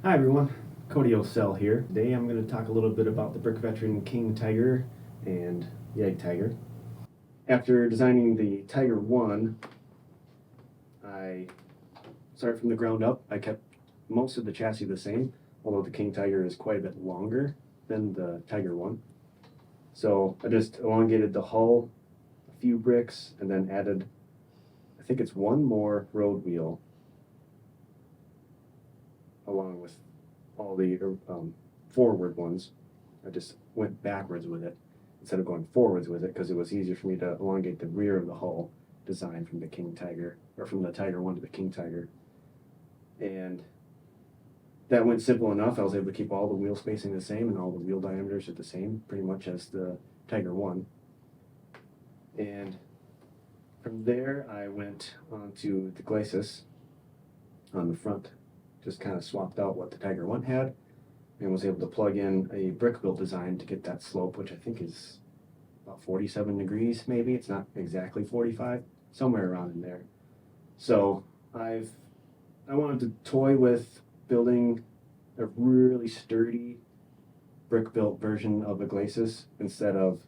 Hi everyone, Cody Osell here. Today I'm going to talk a little bit about the Brick Veteran King Tiger and Jagdtiger. After designing the Tiger 1, I started from the ground up. I kept most of the chassis the same, although the King Tiger is quite a bit longer than the Tiger 1. So I just elongated the hull a few bricks and then added, I think it's one more road wheel along with all the forward ones. I just went backwards with it instead of going forwards with it because it was easier for me to elongate the rear of the hull design from the King Tiger, or from the Tiger 1 to the King Tiger. And that went simple enough. I was able to keep all the wheel spacing the same and all the wheel diameters are the same, pretty much as the Tiger 1. And from there, I went onto the glacis on the front, just kind of swapped out what the Tiger 1 had, and was able to plug in a brick built design to get that slope, which I think is about 47 degrees maybe. It's not exactly 45, somewhere around in there. So I wanted to toy with building a really sturdy brick built version of a glacis instead of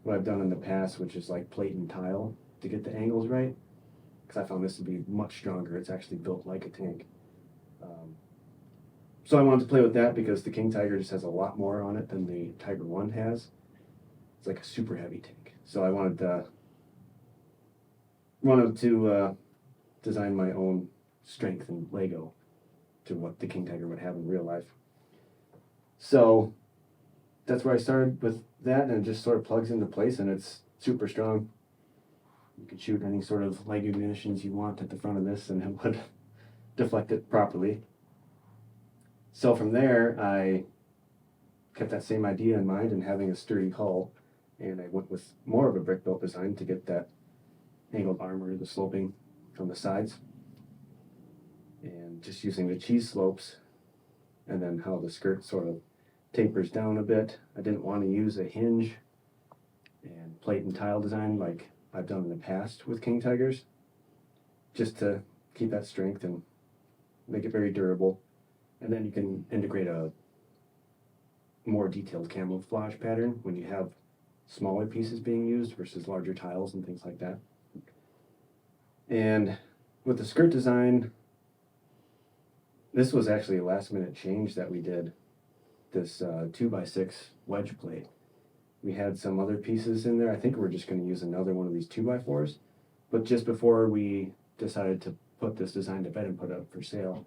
what I've done in the past, which is like plate and tile to get the angles right, because I found this to be much stronger. It's actually built like a tank. So I wanted to play with that because the King Tiger just has a lot more on it than the Tiger 1 has. It's like a super heavy tank. So I wanted to design my own strength and Lego to what the King Tiger would have in real life. So that's where I started with that, and it just sort of plugs into place, and it's super strong. You can shoot any sort of Lego munitions you want at the front of this, and it would deflect it properly. So from there, I kept that same idea in mind and having a sturdy hull, and I went with more of a brick built design to get that angled armor, the sloping on the sides, and just using the cheese slopes, and then how the skirt sort of tapers down a bit. I didn't want to use a hinge and plate and tile design like I've done in the past with King Tigers, just to keep that strength and make it very durable. And then you can integrate a more detailed camouflage pattern when you have smaller pieces being used versus larger tiles and things like that. And with the skirt design, this was actually a last minute change that we did. This 2x6 wedge plate. We had some other pieces in there. I think we're just going to use another one of these 2x4s. But just before we decided to put this design to bed and put it up for sale,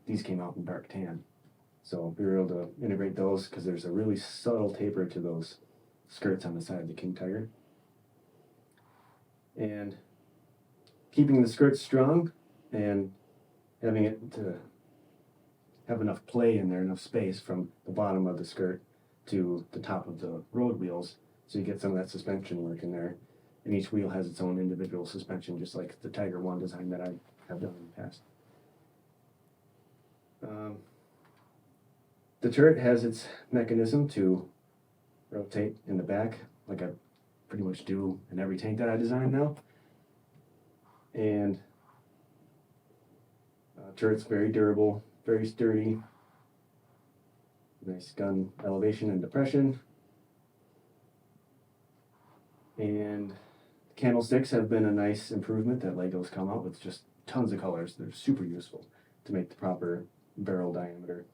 these came out in dark tan. So we were able to integrate those because there's a really subtle taper to those skirts on the side of the King Tiger. And keeping the skirts strong and having it to have enough play in there, enough space from the bottom of the skirt to the top of the road wheels, so you get some of that suspension work in there. And each wheel has its own individual suspension, just like the Tiger 1 design that I have done in the past. The turret has its mechanism to rotate in the back, like I pretty much do in every tank that I design now. And turret's very durable, very sturdy, nice gun elevation and depression. And candlesticks have been a nice improvement that Lego's come out with, just tons of colors. They're super useful to make the proper barrel diameter.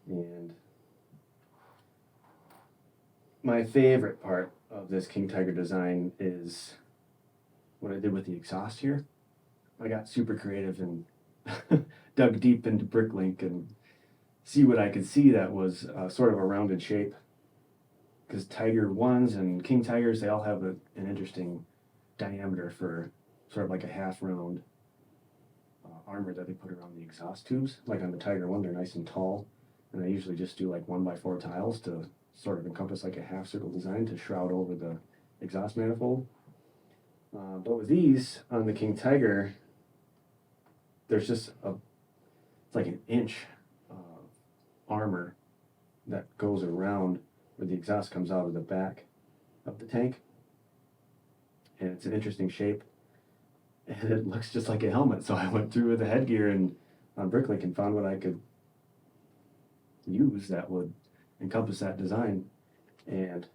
And my favorite part of this King Tiger design is what I did with the exhaust here. I got super creative and dug deep into Bricklink and see what I could see that was sort of a rounded shape. Because Tiger 1s and King Tigers, they all have an interesting diameter for sort of like a half round armor that they put around the exhaust tubes. Like on the Tiger 1, they're nice and tall. And I usually just do like 1x4 tiles to sort of encompass like a half circle design to shroud over the exhaust manifold. But with these on the King Tiger, there's just it's like an inch armor that goes around where the exhaust comes out of the back of the tank. And it's an interesting shape. And it looks just like a helmet. So I went through with the headgear and on Bricklink and found what I could use that would encompass that design, and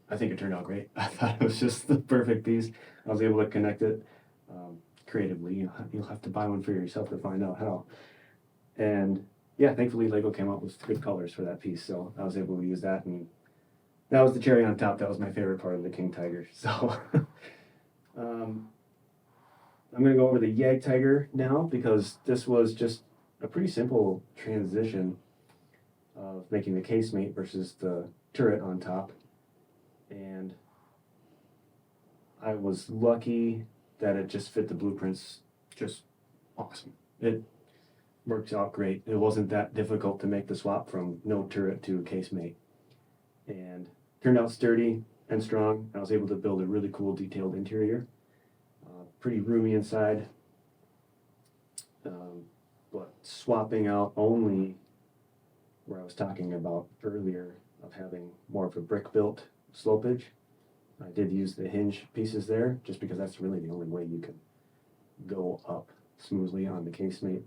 I think it turned out great. I thought it was just the perfect piece. I was able to connect it creatively. You'll have to buy one for yourself to find out how. And yeah, thankfully Lego came up with good colors for that piece, so I was able to use that, and that was the cherry on top. That was my favorite part of the King Tiger. So I'm going to go over the Jagdtiger now, because this was just a pretty simple transition of making the casemate versus the turret on top. And I was lucky that it just fit the blueprints just awesome. It worked out great. It wasn't that difficult to make the swap from no turret to casemate. And turned out sturdy and strong. I was able to build a really cool detailed interior. Pretty roomy inside. But swapping out only where I was talking about earlier of having more of a brick built slopage. I did use the hinge pieces there just because that's really the only way you can go up smoothly on the casemate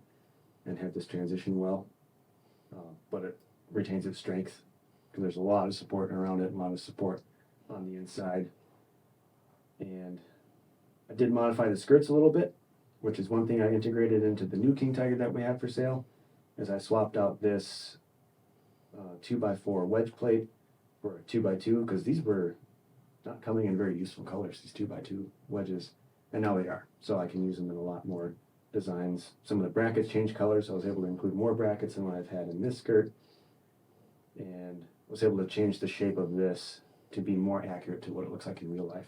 and have this transition well. But it retains its strength because there's a lot of support around it, a lot of support on the inside. And I did modify the skirts a little bit, which is one thing I integrated into the new King Tiger that we have for sale, is I swapped out this 2x4 wedge plate for a 2x2, because these were not coming in very useful colors, these 2x2 wedges, and now they are. So I can use them in a lot more designs. Some of the brackets changed colors, so I was able to include more brackets than what I've had in this skirt, and was able to change the shape of this to be more accurate to what it looks like in real life.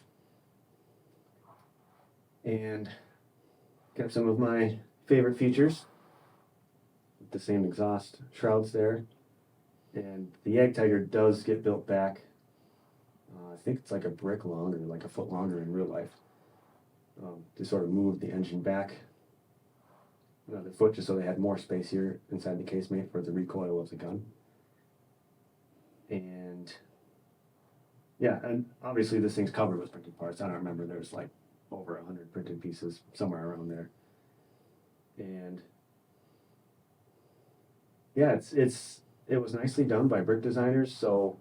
And got some of my favorite features, the same exhaust shrouds there. And the Jagdtiger does get built back. I think it's like a brick longer, like a foot longer in real life. To sort of move the engine back another foot just so they had more space here inside the casemate for the recoil of the gun. And yeah, and obviously this thing's covered with printed parts. I don't remember, there's like over 100 printed pieces, somewhere around there. And yeah, it was nicely done by brick designers, so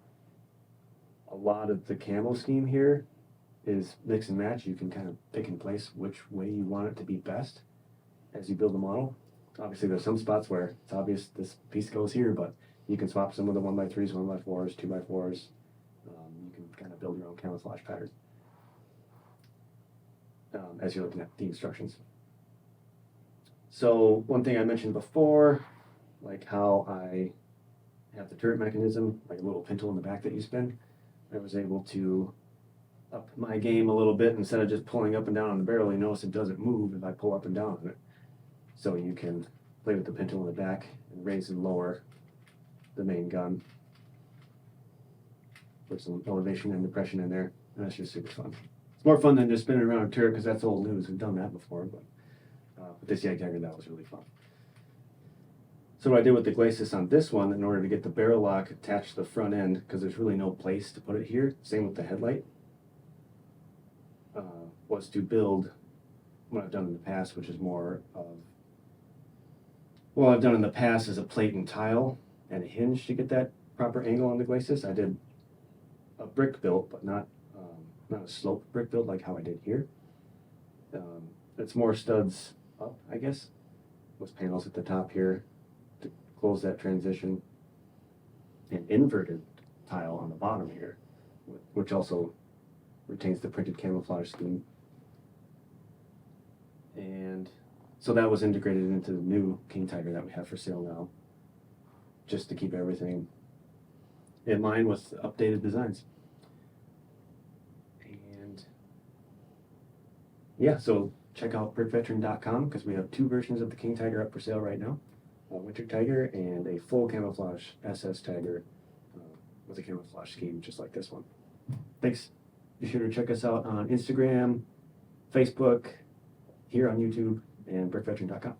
a lot of the camo scheme here is mix and match. You can kind of pick and place which way you want it to be best as you build the model. Obviously there's some spots where it's obvious this piece goes here, but you can swap some of the 1x3s, 1x4s, 2x4s. You can kind of build your own camouflage pattern as you're looking at the instructions. So one thing I mentioned before, like how I have the turret mechanism, like a little pintle in the back that you spin, I was able to up my game a little bit. Instead of just pulling up and down on the barrel, you notice it doesn't move if I pull up and down on it. So you can play with the pintle in the back and raise and lower the main gun. Put some elevation and depression in there, and that's just super fun. It's more fun than just spinning around a turret, because that's old news. We've done that before, but with this Jagdtiger, that was really fun. So what I did with the glacis on this one, in order to get the barrel lock attached to the front end, because there's really no place to put it here, same with the headlight, was to build what I've done in the past, which is more of, what I've done in the past is a plate and tile and a hinge to get that proper angle on the glacis. I did a brick built, but not a sloped brick build like how I did here. It's more studs up, I guess, with panels at the top here to close that transition, and inverted tile on the bottom here, which also retains the printed camouflage scheme. And so that was integrated into the new King Tiger that we have for sale now, just to keep everything in line with updated designs. And yeah, so check out brickveteran.com, because we have 2 versions of the King Tiger up for sale right now. A Winter Tiger and a full camouflage SS Tiger with a camouflage scheme just like this one. Thanks. Be sure to check us out on Instagram, Facebook, here on YouTube, and brickveteran.com.